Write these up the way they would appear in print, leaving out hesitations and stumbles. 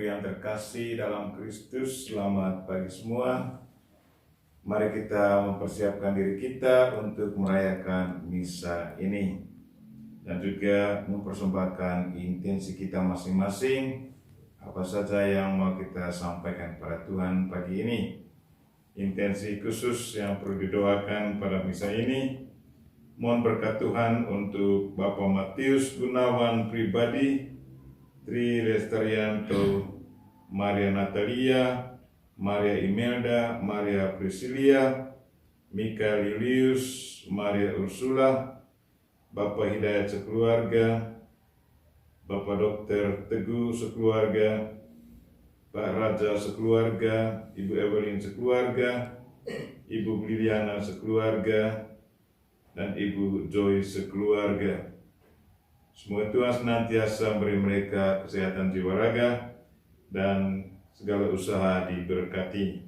yang terkasih dalam Kristus, selamat pagi semua. Mari kita mempersiapkan diri kita untuk merayakan misa ini dan juga mempersembahkan intensi kita masing-masing, apa saja yang mau kita sampaikan pada Tuhan pagi ini. Intensi khusus yang perlu didoakan pada misa ini, mohon berkat Tuhan untuk Bapak Matius Gunawan pribadi, Tri Lestarianto, Maria Natalia, Maria Imelda, Maria Priscilia, Mika Lilius, Maria Ursula, Bapak Hidayat sekeluarga, Bapak Dokter Teguh sekeluarga, Pak Raja sekeluarga, Ibu Evelyn sekeluarga, Ibu Liliana sekeluarga, dan Ibu Joy sekeluarga. Semoga Tuhan senantiasa memberi mereka kesehatan jiwa raga dan segala usaha diberkati.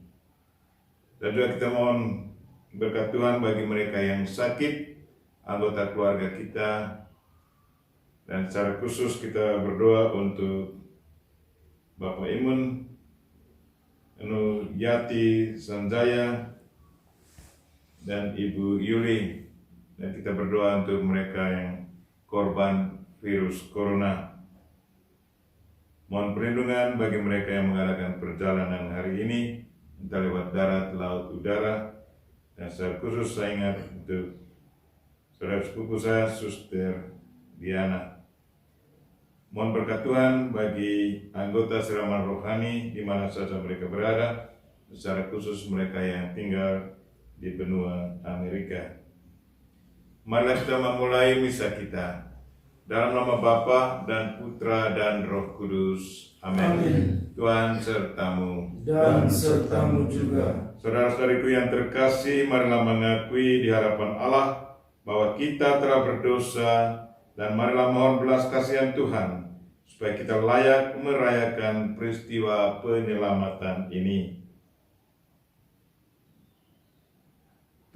Dan juga kita mohon berkat Tuhan bagi mereka yang sakit, anggota keluarga kita, dan secara khusus kita berdoa untuk Bapak Imun, Anu Yati Sanjaya, dan Ibu Yuli. Dan kita berdoa untuk mereka yang korban virus corona. Mohon perlindungan bagi mereka yang mengadakan perjalanan hari ini, entah lewat darat, laut, udara, dan secara khusus saya ingat untuk saudara sepupu saya, Suster Diana. Mohon berkat Tuhan bagi anggota siraman rohani di mana saja mereka berada, secara khusus mereka yang tinggal di benua Amerika. Mari kita memulai misa kita. Dalam nama Bapa dan Putra dan Roh Kudus. Amin. Tuhan sertamu. Dan sertamu juga. Saudara-saudariku yang terkasih, marilah mengakui di hadapan Allah bahwa kita telah berdosa, dan marilah mohon belas kasihan Tuhan supaya kita layak merayakan peristiwa penyelamatan ini.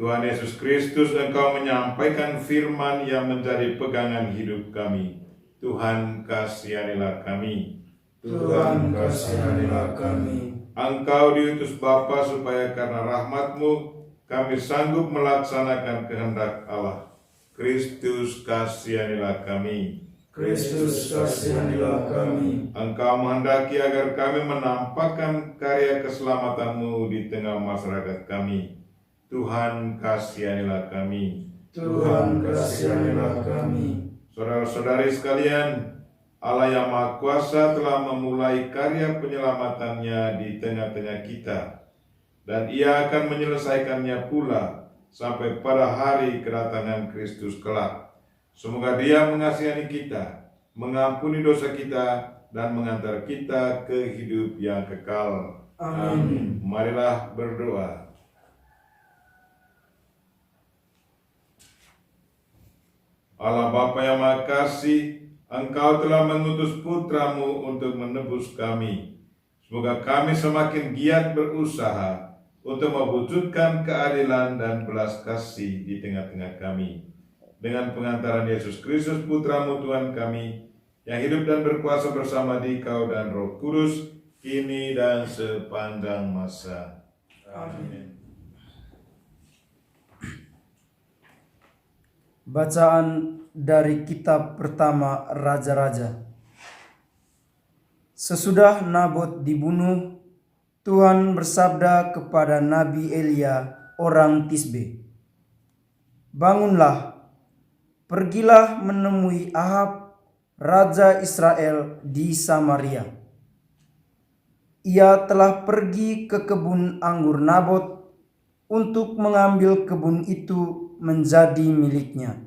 Tuhan Yesus Kristus, Engkau menyampaikan firman yang menjadi pegangan hidup kami. Tuhan, kasihanilah kami. Tuhan, kasihanilah kami. Engkau diutus Bapa supaya karena rahmat-Mu kami sanggup melaksanakan kehendak Allah. Kristus, kasihanilah kami. Kristus, kasihanilah kami. Engkau menghendaki agar kami menampakkan karya keselamatan-Mu di tengah masyarakat kami. Tuhan, kasihanilah kami. Tuhan, kasihanilah kami. Saudara-saudari sekalian, Allah yang Maha Kuasa telah memulai karya penyelamatannya di tengah-tengah kita, dan Ia akan menyelesaikannya pula sampai pada hari kedatangan Kristus kelak. Semoga Dia mengasihani kita, mengampuni dosa kita, dan mengantar kita ke hidup yang kekal. Amin. Marilah berdoa. Allah Bapa yang Maha Kasih, Engkau telah mengutus Putra-Mu untuk menebus kami. Semoga kami semakin giat berusaha untuk mewujudkan keadilan dan belas kasih di tengah-tengah kami. Dengan pengantaran Yesus Kristus, Putra-Mu Tuhan kami, yang hidup dan berkuasa bersama Dikau dan Roh Kudus, kini dan sepanjang masa. Amin. Bacaan dari kitab pertama Raja-Raja. Sesudah Nabot dibunuh, Tuhan bersabda kepada Nabi Elia orang Tisbe, "Bangunlah, pergilah menemui Ahab, Raja Israel di Samaria. Ia telah pergi ke kebun anggur Nabot untuk mengambil kebun itu menjadi miliknya.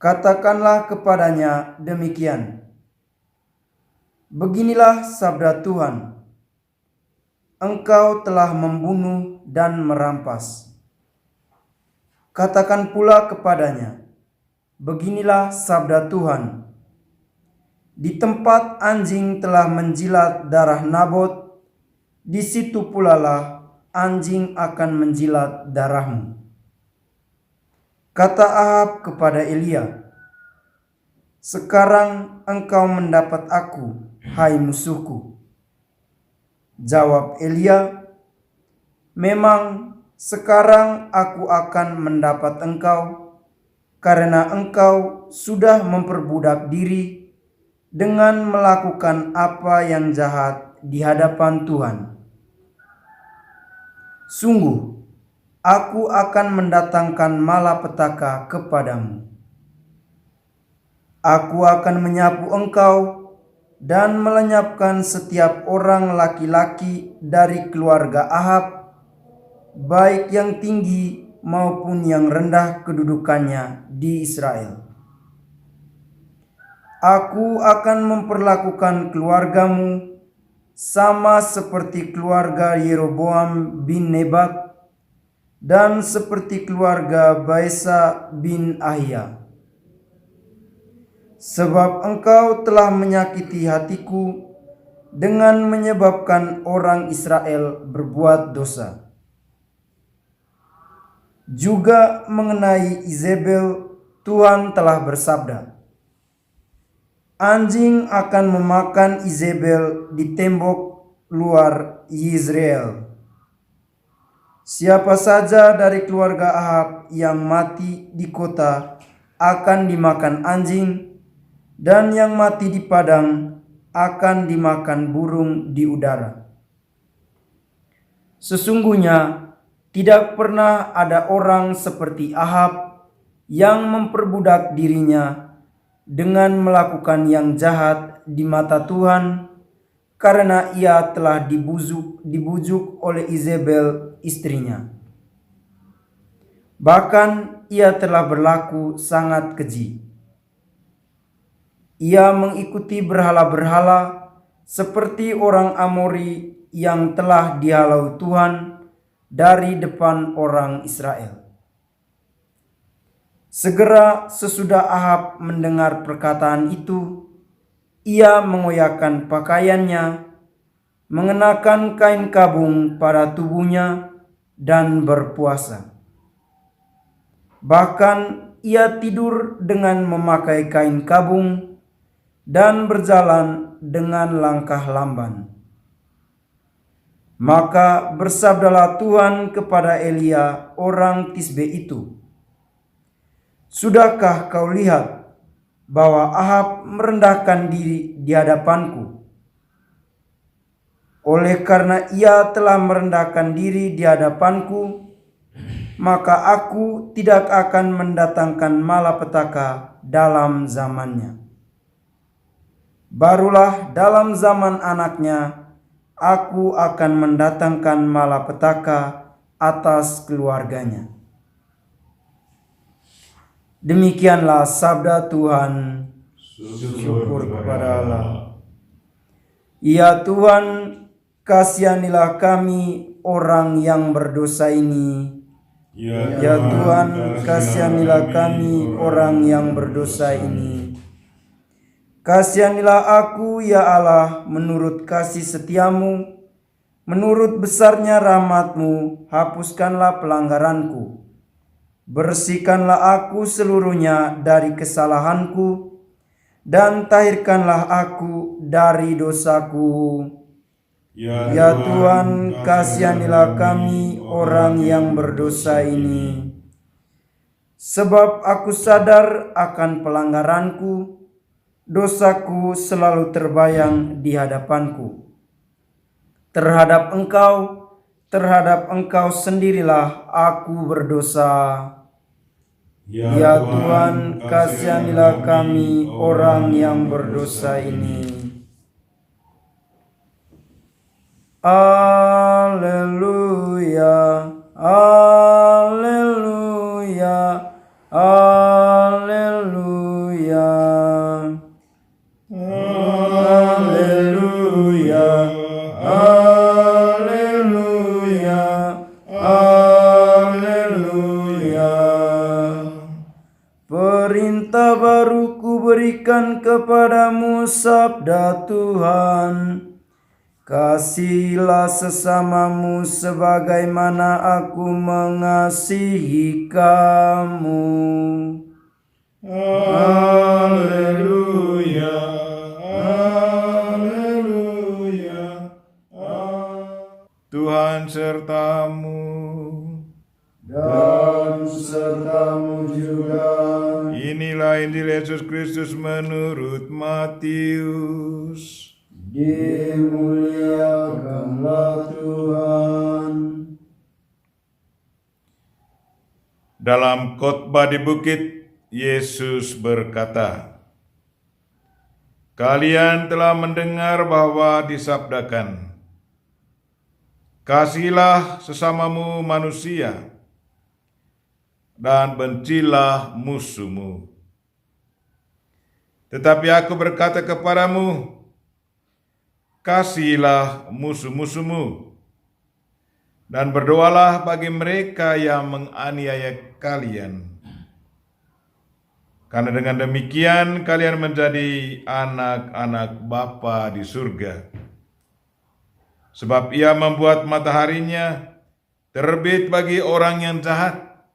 Katakanlah kepadanya demikian, beginilah sabda Tuhan, engkau telah membunuh dan merampas. Katakan pula kepadanya, beginilah sabda Tuhan, di tempat anjing telah menjilat darah Nabot, di situ pula lah anjing akan menjilat darahmu." Kata Ahab kepada Elia, "Sekarang engkau mendapat aku, hai musuhku?" Jawab Elia, "Memang sekarang aku akan mendapat engkau, karena engkau sudah memperbudak diri dengan melakukan apa yang jahat di hadapan Tuhan. Sungguh, aku akan mendatangkan malapetaka kepadamu. Aku akan menyapu engkau dan melenyapkan setiap orang laki-laki dari keluarga Ahab, baik yang tinggi maupun yang rendah kedudukannya di Israel. Aku akan memperlakukan keluargamu sama seperti keluarga Yeroboam bin Nebat dan seperti keluarga Baesa bin Ahia. Sebab engkau telah menyakiti hatiku dengan menyebabkan orang Israel berbuat dosa. Juga mengenai Izebel, Tuhan telah bersabda, anjing akan memakan Izebel di tembok luar Yizreel. Siapa saja dari keluarga Ahab yang mati di kota akan dimakan anjing, dan yang mati di padang akan dimakan burung di udara. Sesungguhnya tidak pernah ada orang seperti Ahab yang memperbudak dirinya dengan melakukan yang jahat di mata Tuhan, karena ia telah dibujuk oleh Izebel istrinya. Bahkan ia telah berlaku sangat keji. Ia mengikuti berhala-berhala seperti orang Amori yang telah dihalau Tuhan dari depan orang Israel. Segera sesudah Ahab mendengar perkataan itu, ia mengoyakkan pakaiannya, mengenakan kain kabung pada tubuhnya, dan berpuasa. Bahkan ia tidur dengan memakai kain kabung dan berjalan dengan langkah lamban. Maka bersabdalah Tuhan kepada Elia orang Tisbe itu, "Sudahkah kau lihat bahwa Ahab merendahkan diri di hadapanku? Oleh karena ia telah merendahkan diri di hadapanku, maka aku tidak akan mendatangkan malapetaka dalam zamannya. Barulah dalam zaman anaknya, aku akan mendatangkan malapetaka atas keluarganya." Demikianlah sabda Tuhan. Syukur kepada Allah. Ya Tuhan, kasihanilah kami orang yang berdosa ini. Ya Tuhan, kasihanilah kami orang yang berdosa ini. Kasihanilah aku ya Allah menurut kasih setiamu, menurut besarnya rahmatmu, hapuskanlah pelanggaranku. Bersihkanlah aku seluruhnya dari kesalahanku, dan tahirkanlah aku dari dosaku. Ya Tuhan, kasihanilah kami orang yang berdosa ini. Sebab aku sadar akan pelanggaranku, dosaku selalu terbayang di hadapanku. Terhadap Engkau sendirilah aku berdosa. Ya Tuhan, kasihanilah kami orang yang berdosa ini. Haleluya, haleluya, haleluya. Haleluya, haleluya, haleluya. Perintah baru kuberikan kepadamu, sabda Tuhan. Kasihilah sesamamu sebagaimana aku mengasihi kamu. Haleluya, haleluya. Tuhan sertamu. Dan sertamu juga. Inilah Injil Yesus Kristus menurut Matius. Dimuliakanlah Tuhan. Dalam khotbah di bukit, Yesus berkata, "Kalian telah mendengar bahwa disabdakan, kasihilah sesamamu manusia, dan bencilah musuhmu. Tetapi aku berkata kepadamu, kasihilah musuh-musuhmu, dan berdoalah bagi mereka yang menganiaya kalian. Karena dengan demikian kalian menjadi anak-anak Bapa di surga. Sebab Ia membuat mataharinya terbit bagi orang yang jahat,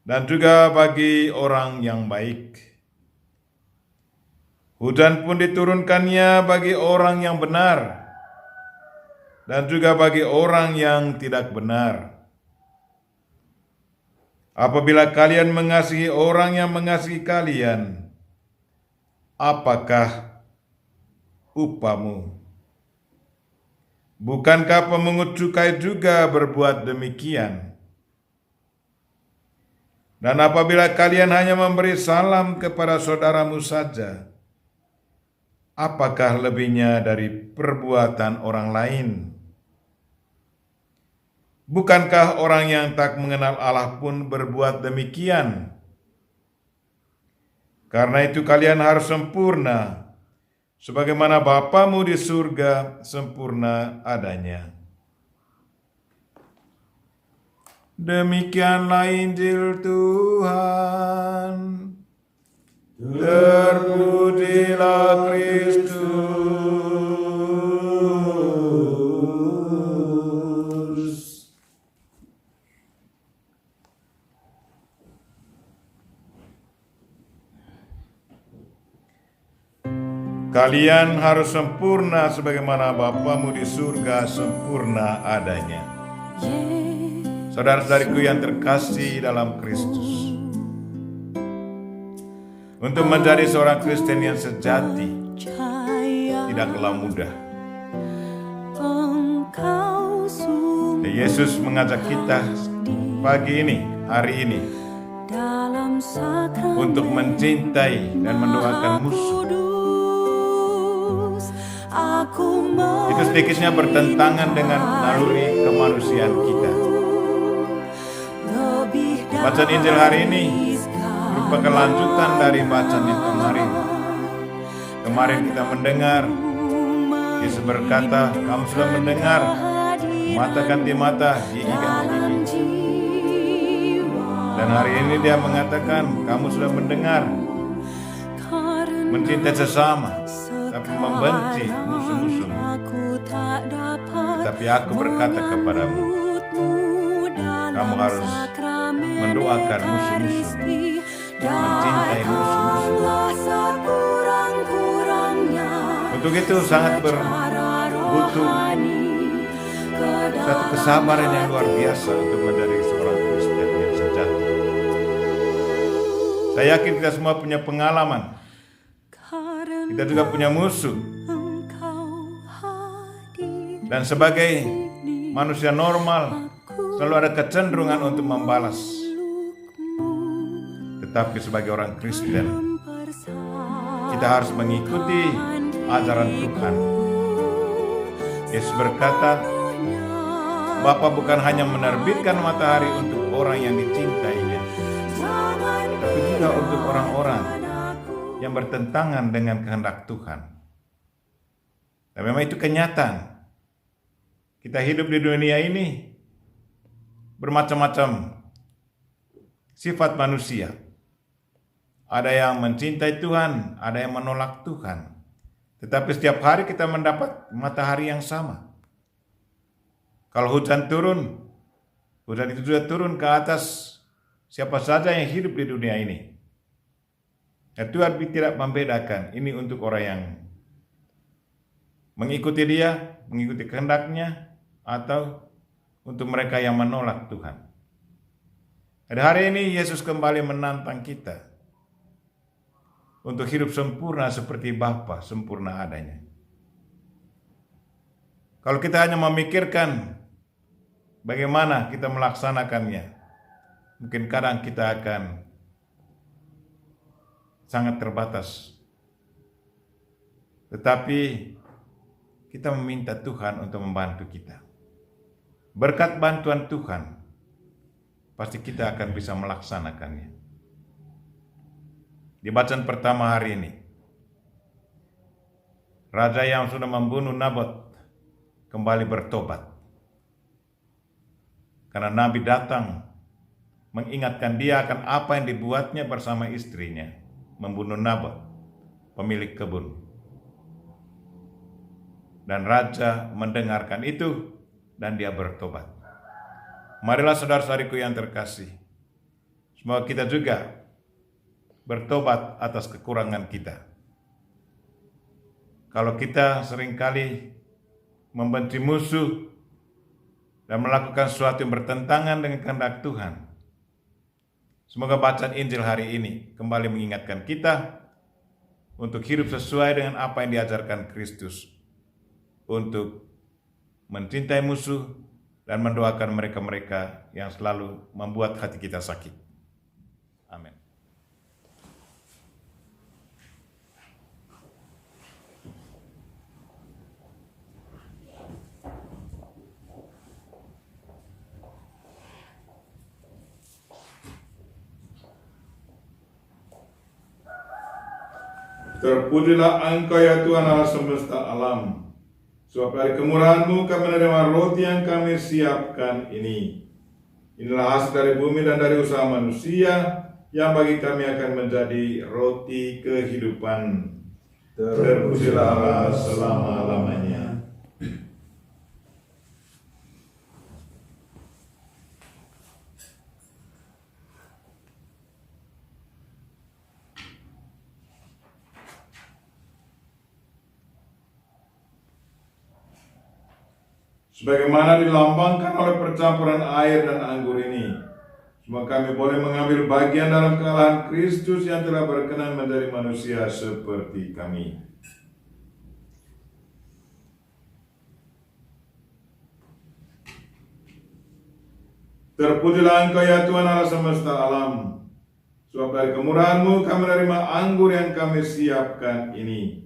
dan juga bagi orang yang baik. Hujan pun diturunkannya bagi orang yang benar, dan juga bagi orang yang tidak benar. Apabila kalian mengasihi orang yang mengasihi kalian, apakah upahmu? Bukankah pemungut cukai juga berbuat demikian? Dan apabila kalian hanya memberi salam kepada saudaramu saja, apakah lebihnya dari perbuatan orang lain? Bukankah orang yang tak mengenal Allah pun berbuat demikian? Karena itu kalian harus sempurna, sebagaimana Bapamu di surga sempurna adanya." Demikianlah Injil Tuhan. Terpujilah Kristus. Kalian harus sempurna sebagaimana Bapamu di surga sempurna adanya. Saudara-saudariku yang terkasih dalam Kristus, untuk menjadi seorang Kristen yang sejati tidaklah mudah. Dan Yesus mengajak kita pagi ini, hari ini, untuk mencintai dan mendoakan musuh. Itu sedikitnya bertentangan dengan naluri kemanusiaan kita. Bacaan Injil hari ini merupakan lanjutan dari bacaan yang kemarin. Kemarin kita mendengar Yesus berkata, "Kamu sudah mendengar, mata ganti mata, gigi ganti gigi." Dan hari ini dia mengatakan, "Kamu sudah mendengar, mencintai sesama, tapi membenci musuh-musuhmu. Tetapi aku berkata kepadamu, kamu harus mendoakan musuh-musuhmu, mencintai musuh-musuhmu." Untuk itu sangat butuh satu kesabaran yang luar biasa untuk menjadi seorang Kristen yang sejati. Saya yakin kita semua punya pengalaman. Kita juga punya musuh. Dan sebagai manusia normal, selalu ada kecenderungan untuk membalas. Tetapi sebagai orang Kristen, kita harus mengikuti ajaran Tuhan. Yesus berkata, Bapa bukan hanya menerbitkan matahari untuk orang yang dicintainya, tapi juga untuk orang-orang yang bertentangan dengan kehendak Tuhan. Dan memang itu kenyataan. Kita hidup di dunia ini bermacam-macam sifat manusia. Ada yang mencintai Tuhan, ada yang menolak Tuhan. Tetapi setiap hari kita mendapat matahari yang sama. Kalau hujan turun, hujan itu sudah turun ke atas siapa saja yang hidup di dunia ini. Ya, Tuhan tidak membedakan ini untuk orang yang mengikuti Dia, mengikuti kehendaknya, atau untuk mereka yang menolak Tuhan. Dan hari ini Yesus kembali menantang kita untuk hidup sempurna seperti Bapa sempurna adanya. Kalau kita hanya memikirkan bagaimana kita melaksanakannya, mungkin kadang kita akan sangat terbatas. Tetapi kita meminta Tuhan untuk membantu kita. Berkat bantuan Tuhan, pasti kita akan bisa melaksanakannya. Di bacaan pertama hari ini, raja yang sudah membunuh Nabot kembali bertobat. Karena Nabi datang mengingatkan dia akan apa yang dibuatnya bersama istrinya, membunuh Nabot, pemilik kebun. Dan raja mendengarkan itu dan dia bertobat. Marilah saudara-saudariku yang terkasih, semoga kita juga bertobat atas kekurangan kita. Kalau kita seringkali membenci musuh dan melakukan sesuatu yang bertentangan dengan kehendak Tuhan, semoga bacaan Injil hari ini kembali mengingatkan kita untuk hidup sesuai dengan apa yang diajarkan Kristus, untuk mencintai musuh dan mendoakan mereka-mereka yang selalu membuat hati kita sakit. Amin. Terpujilah Engkau ya Tuhan Allah semesta alam. Sebab dari kemurahan-Mu kami menerima roti yang kami siapkan ini. Inilah hasil dari bumi dan dari usaha manusia, yang bagi kami akan menjadi roti kehidupan. Terpujilah Allah selama-lamanya. Sebagaimana dilambangkan oleh percampuran air dan anggur ini, semoga kami boleh mengambil bagian dalam kekalahan Kristus yang telah berkenan menjadi manusia seperti kami. Terpujilah Engkau ya Tuhan Allah semesta alam. Sebab dari kemurahan-Mu kami menerima anggur yang kami siapkan ini.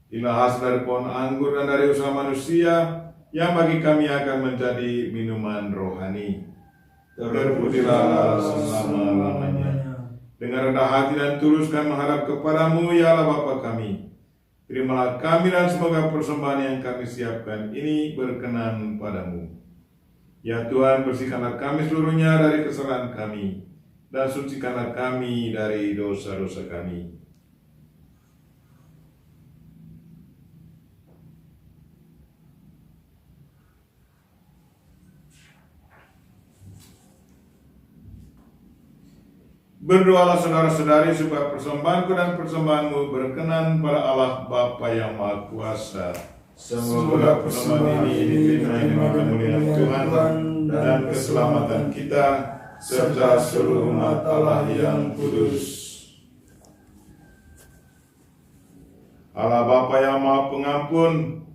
Inilah hasil dari pohon anggur dan dari usaha manusia, yang bagi kami akan menjadi minuman rohani. Terpujilah Allah selama-lamanya. Dengan rendah hati dan tulus kami menghadap kepadamu, ya Allah Bapa kami. Terimalah kami dan semoga persembahan yang kami siapkan ini berkenan padamu. Ya Tuhan, bersihkanlah kami seluruhnya dari kesalahan kami, dan sucikanlah kami dari dosa-dosa kami. Berdoalah saudara-saudari supaya persembahanku dan persembahanmu berkenan pada Allah Bapa yang Maha Kuasa. Semoga persembahan ini diterima dengan kemuliaan Tuhan dan keselamatan kita serta seluruh umat Allah yang kudus. Allah Bapa yang Maha Pengampun,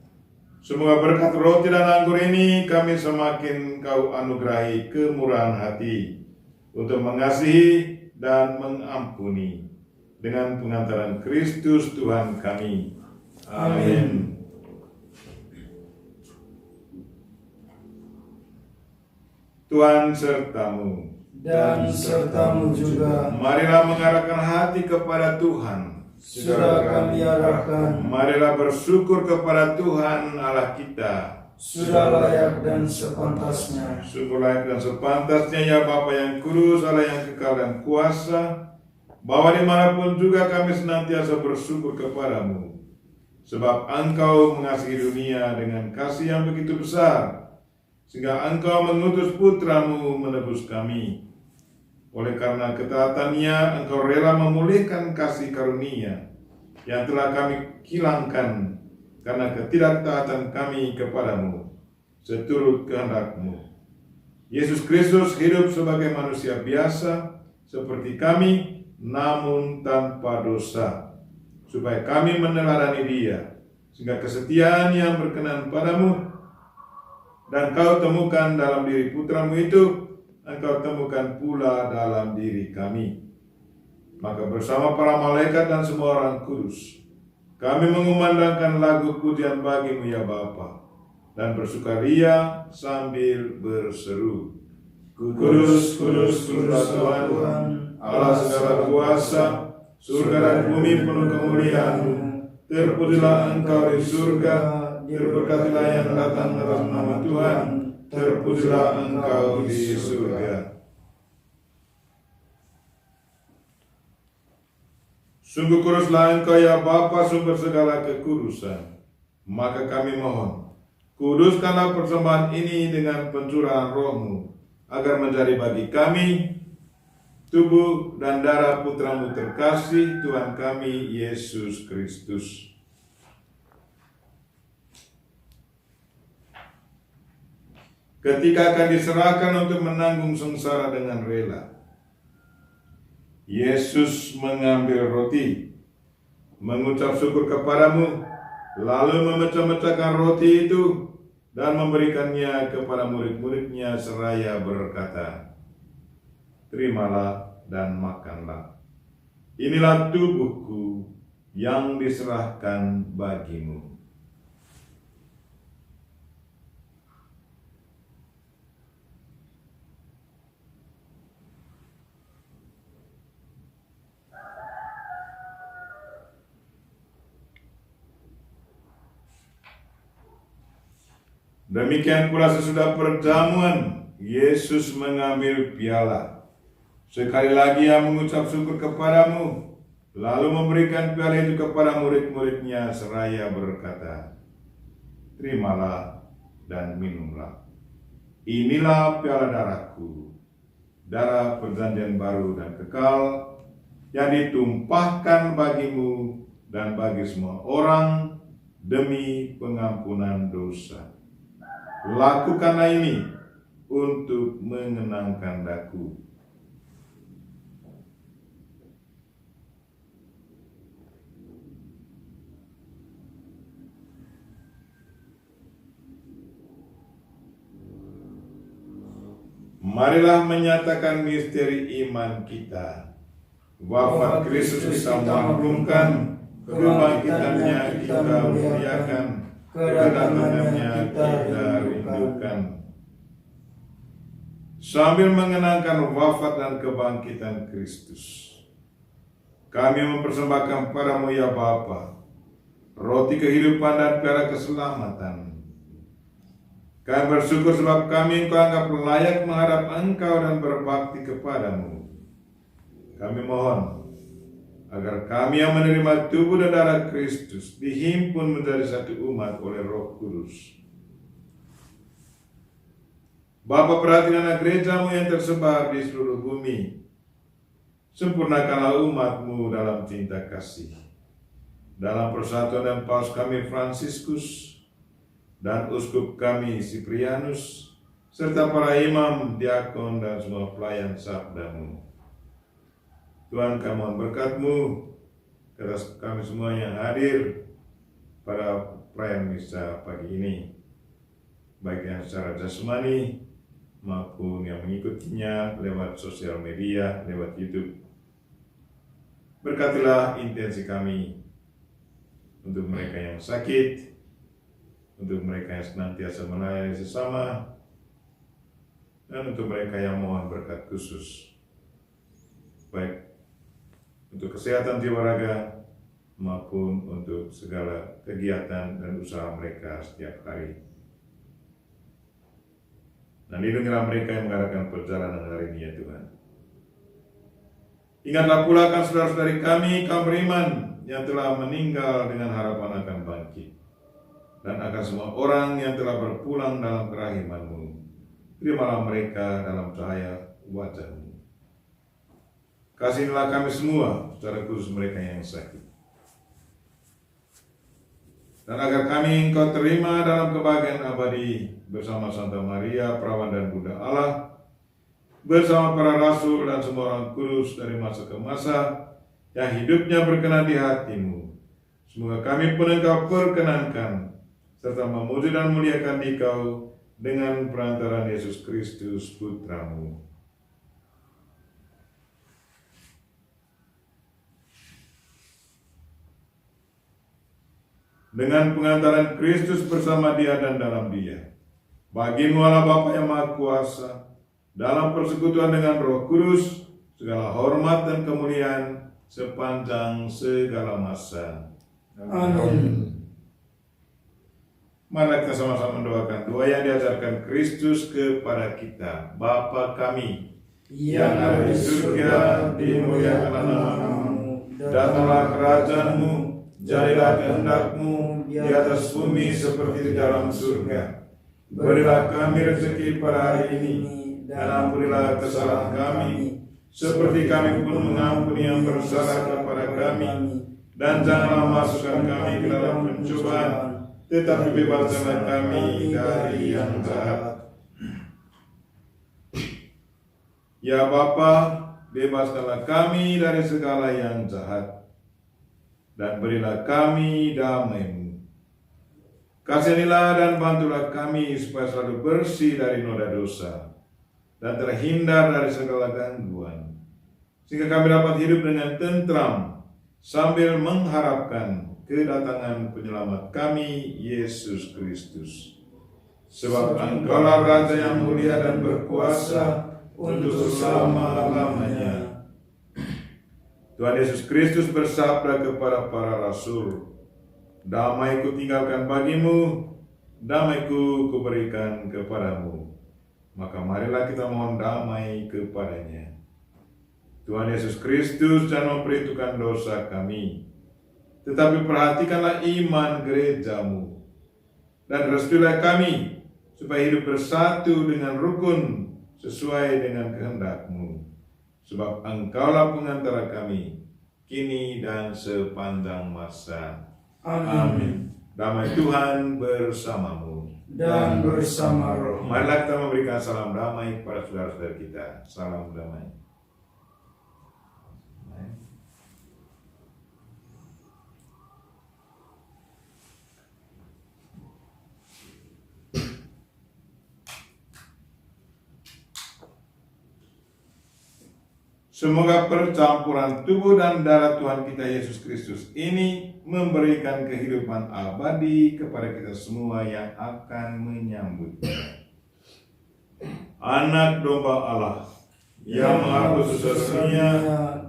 semoga berkat roti dan anggur ini kami semakin Kau anugerahi kemurahan hati untuk mengasihi dan mengampuni dengan pengantaran Kristus Tuhan kami. Amin. Tuhan sertamu dan sertamu juga. Marilah mengarahkan hati kepada Tuhan. Sudah kami arahkan. Marilah bersyukur kepada Tuhan Allah kita. Sudah layak dan sepantasnya. Sungguh layak dan sepantasnya ya Bapa yang kudus, Allah yang kekal dan kuasa, bahwa dimanapun juga kami senantiasa bersyukur kepadamu. Sebab Engkau mengasihi dunia dengan kasih yang begitu besar, sehingga Engkau mengutus Putramu menebus kami. Oleh karena ketaatannya, Engkau rela memulihkan kasih karunia yang telah kami hilangkan karena ketidaktaatan kami kepadamu. seturut kehendak-Mu. Yesus Kristus hidup sebagai manusia biasa seperti kami, namun tanpa dosa, supaya kami meneladani Dia, sehingga kesetiaan yang berkenan padamu dan Kau temukan dalam diri putra-Mu itu, Engkau temukan pula dalam diri kami. Maka bersama para malaikat dan semua orang kudus, kami mengumandangkan lagu pujian bagi-Mu ya Bapa, dan bersukaria sambil berseru, Kudus, kudus, kudus Tuhan, Allah segala kuasa, surga dan bumi penuh kemuliaan-Mu. Terpujilah Engkau di surga, berkatilah yang datang dalam nama Tuhan, terpujilah Engkau di surga. Sungguh kuduslah Engkau ya Bapa, sumber segala kekudusan. Maka kami mohon, kuduskanlah persembahan ini dengan pencurahan Roh-Mu, agar menjadi bagi kami tubuh dan darah putra-Mu terkasih, Tuhan kami Yesus Kristus. Ketika akan diserahkan untuk menanggung sengsara dengan rela, Yesus mengambil roti, mengucap syukur kepadamu, lalu memecah-mecahkan roti itu dan memberikannya kepada murid-muridnya seraya berkata, terimalah dan makanlah. Inilah tubuhku yang diserahkan bagimu. Demikian pula sesudah perjamuan, Yesus mengambil piala. Sekali lagi Ia mengucap syukur kepadamu, lalu memberikan piala itu kepada murid-muridnya seraya berkata, terimalah dan minumlah. Inilah piala darahku, darah perjanjian baru dan kekal, yang ditumpahkan bagimu dan bagi semua orang demi pengampunan dosa. Lakukanlah ini untuk mengenangkan Daku. Marilah menyatakan misteri iman kita. Wafat Kristus kita maklumkan, kebangkitannya kita muliakan, kedatangannya kita rindukan. Sambil mengenangkan wafat dan kebangkitan Kristus, kami mempersembahkan padamu ya Bapa, roti kehidupan dan piala keselamatan. Kami bersyukur sebab kami Engkau anggap layak menghadap Engkau dan berbakti kepadamu. Kami mohon agar kami yang menerima tubuh dan darah Kristus dihimpun menjadi satu umat oleh Roh Kudus. Bapa, perhatikanlah gereja-Mu yang tersebar di seluruh bumi. Sempurnakanlah umat-Mu dalam cinta kasih. Dalam persatuan dan Paus kami Fransiskus dan Uskup kami Siprianus, serta para imam, diakon, dan semua pelayan sabda-Mu. Tuhan, kami mohon berkat-Mu atas kami semua yang hadir pada perayaan misa pagi ini, baik yang secara jasmani maupun yang mengikutinya lewat sosial media, lewat YouTube. Berkatilah intensi kami untuk mereka yang sakit, untuk mereka yang senantiasa melayani sesama, dan untuk mereka yang mohon berkat khusus, baik untuk kesehatan jiwa raga maupun untuk segala kegiatan dan usaha mereka setiap hari. Dan lindungilah mereka yang mengadakan perjalanan hari ini ya Tuhan. Ingatlah pula akan saudara-saudari kami, kaum beriman yang telah meninggal dengan harapan akan bangkit, dan akan semua orang yang telah berpulang dalam kerahiman-Mu. Terimalah mereka dalam cahaya wajah-Mu. Kasihilah kami semua, secara khusus mereka yang sakit. dan agar kami Engkau terima dalam kebahagiaan abadi bersama Santa Maria, Perawan dan Bunda Allah, bersama para rasul dan semua orang kudus dari masa ke masa, yang hidupnya berkenan di hati-Mu. Semoga kami pun Engkau perkenankan, serta memuji dan muliakan Engkau dengan perantaraan Yesus Kristus Putra-Mu. Dengan pengantaran Kristus bersama Dia dan dalam Dia, bagi-Mu Allah Bapa yang Maha Kuasa, dalam persekutuan dengan Roh Kudus, segala hormat dan kemuliaan sepanjang segala masa. Amin. Mari kita sama-sama mendoakan doa yang diajarkan Kristus kepada kita. Bapa kami yang ada di surga, dimuliakanlah nama-Mu, datanglah kerajaan-Mu, jadilah kehendak-Mu di atas bumi seperti di dalam surga. Berilah kami rezeki pada hari ini, dan ampunilah kesalahan kami, seperti kami pun mengampuni yang bersalah kepada kami. Dan janganlah masukkan kami ke dalam pencobaan, tetapi bebaskanlah kami dari yang jahat. Ya Bapa, bebaskanlah kami dari segala yang jahat, dan berilah kami damai-Mu. Kasihanilah dan bantulah kami supaya selalu bersih dari noda dosa, dan terhindar dari segala gangguan, sehingga kami dapat hidup dengan tentram, sambil mengharapkan kedatangan penyelamat kami, Yesus Kristus. Sebab Engkaulah Raja yang mulia dan berkuasa untuk selama-lamanya. Tuhan Yesus Kristus bersabda kepada para rasul, "Damai ku tinggalkan bagimu, damai ku kuberikan kepadamu." Maka marilah kita mohon damai kepadanya. Tuhan Yesus Kristus jangan memperhitungkan dosa kami, tetapi perhatikanlah iman gereja-Mu, dan restuilah kami supaya hidup bersatu dengan rukun sesuai dengan kehendak-Mu. Sebab Engkaulah pengantara kami, kini dan sepanjang masa. Amin. Damai Tuhan bersamamu Dan bersama roh. Marilah kita memberikan salam damai kepada saudara-saudara kita. Salam damai. Semoga percampuran tubuh dan darah Tuhan kita Yesus Kristus ini memberikan kehidupan abadi kepada kita semua yang akan menyambutnya. Anak domba Allah yang menghapus dosa dunia,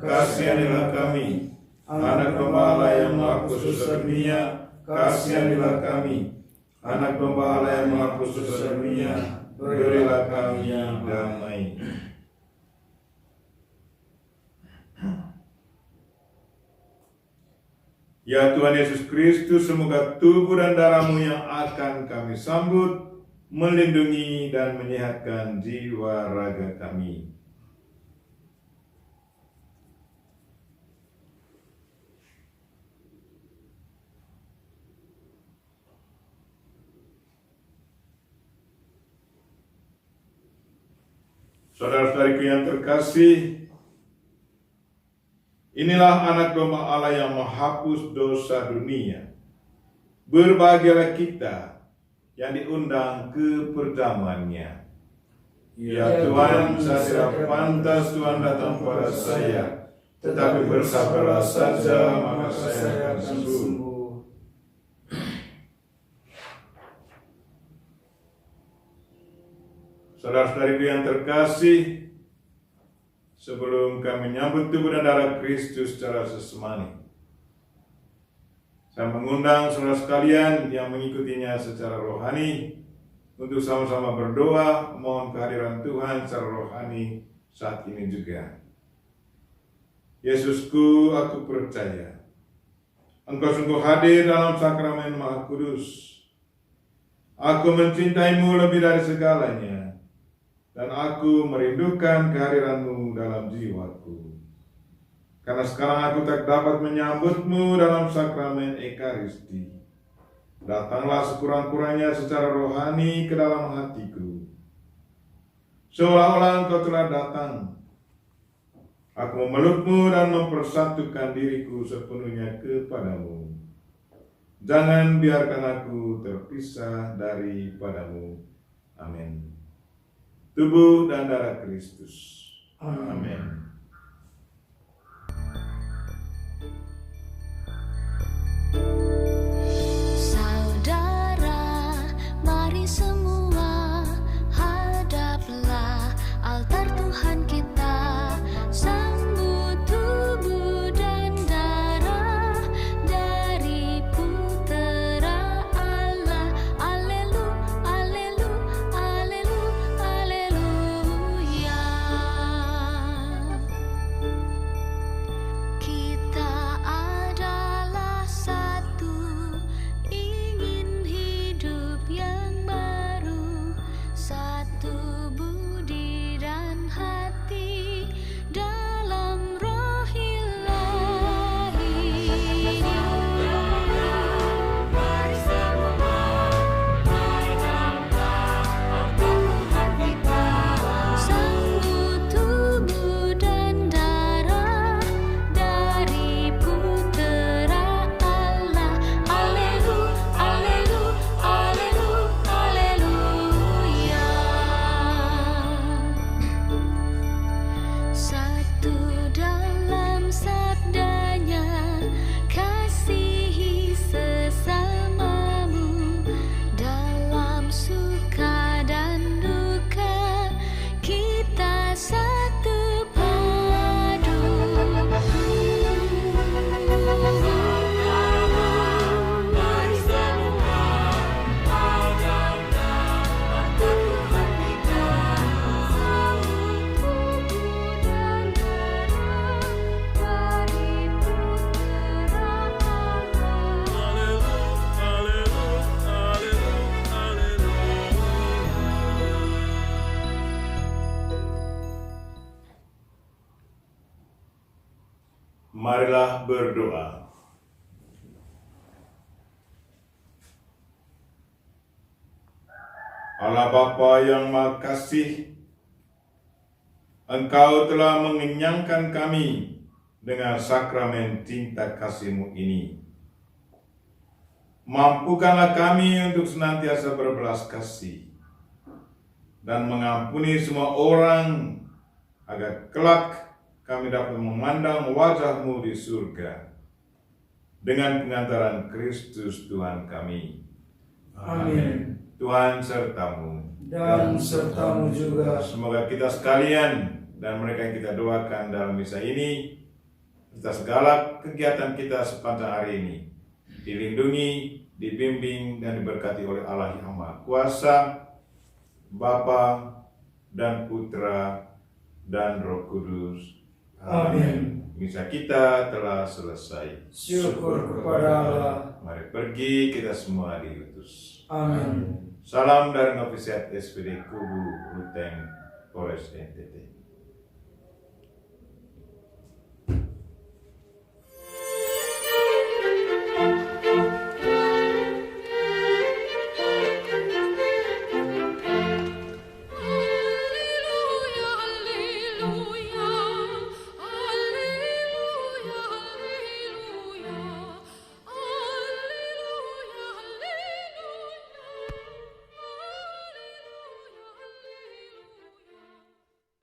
kasihanilah kami. Anak domba Allah yang menghapus dosa dunia, kasihanilah kami. Anak domba Allah yang menghapus dosa dunia, berilah kami damai. Ya Tuhan Yesus Kristus, semoga tubuh dan darah-Mu yang akan kami sambut melindungi dan menyehatkan jiwa raga kami. Saudara-saudariku yang terkasih, inilah anak domba Allah yang menghapus dosa dunia. Berbahagialah kita yang diundang ke perjamuannya. Ya Tuhan, saya tidak pantas Tuhan datang kepada saya, tetapi bersabarlah saja, maka saya akan sembuh. Saudara-saudariku yang terkasih, sebelum kami menyambut tubuh dan darah Kristus secara sesemani, saya mengundang saudara sekalian yang mengikutinya secara rohani untuk sama-sama berdoa mohon kehadiran Tuhan secara rohani saat ini juga. Yesusku, aku percaya Engkau sungguh hadir dalam sakramen Maha Kudus. Aku mencintaimu lebih dari segalanya, dan aku merindukan kehadiran-Mu dalam jiwaku. Karena sekarang aku tak dapat menyambut-Mu dalam sakramen Ekaristi. Datanglah sekurang-kurangnya secara rohani ke dalam hatiku, seolah-olah Engkau telah datang. Aku memelukmu dan mempersatukan diriku sepenuhnya kepadamu. Jangan biarkan aku terpisah daripadamu. Amin. Tubuh dan darah Kristus. Amin. Saudara, mari semua hadaplah altar Tuhan kita, sambut tubuh dan darah dari putera Allah. Alelu, alelu, alelu, aleluya. Kita adalah satu, ingin hidup yang baru, satu budi dan hati dalam roh ilahi. Mari semua hadaplah Tuhan kita, sambut tubuh dan darah dari putera Allah. Alelu, alelu, alelu, aleluya. Satu dalam sabdanya, kasihi sesamamu, dalam suka dan duka kita satu padu. Mari semua hadaplah Tuhan kita, sambut tubuh dan darah dari putera Marilah berdoa. Allah Bapa yang Maha Kasih, Engkau telah mengenyangkan kami dengan sakramen cinta kasih-Mu ini. Mampukanlah kami untuk senantiasa berbelas kasih dan mengampuni semua orang, agar kelak kami dapat memandang wajah-Mu di surga dengan pengantaran Kristus Tuhan kami. Amin. Tuhan sertamu. Dan sertamu juga. Semoga kita sekalian dan mereka yang kita doakan dalam misa ini, serta segala kegiatan kita sepanjang hari ini, dilindungi, dibimbing, dan diberkati oleh Allah yang Maha Kuasa, Bapa dan Putra dan Roh Kudus. Amin. Misa kita telah selesai. Syukur kepada Allah. Mari pergi, kita semua diutus. Amin. Salam dari Novisiat SPD Kubu Luteng, Polres NTT.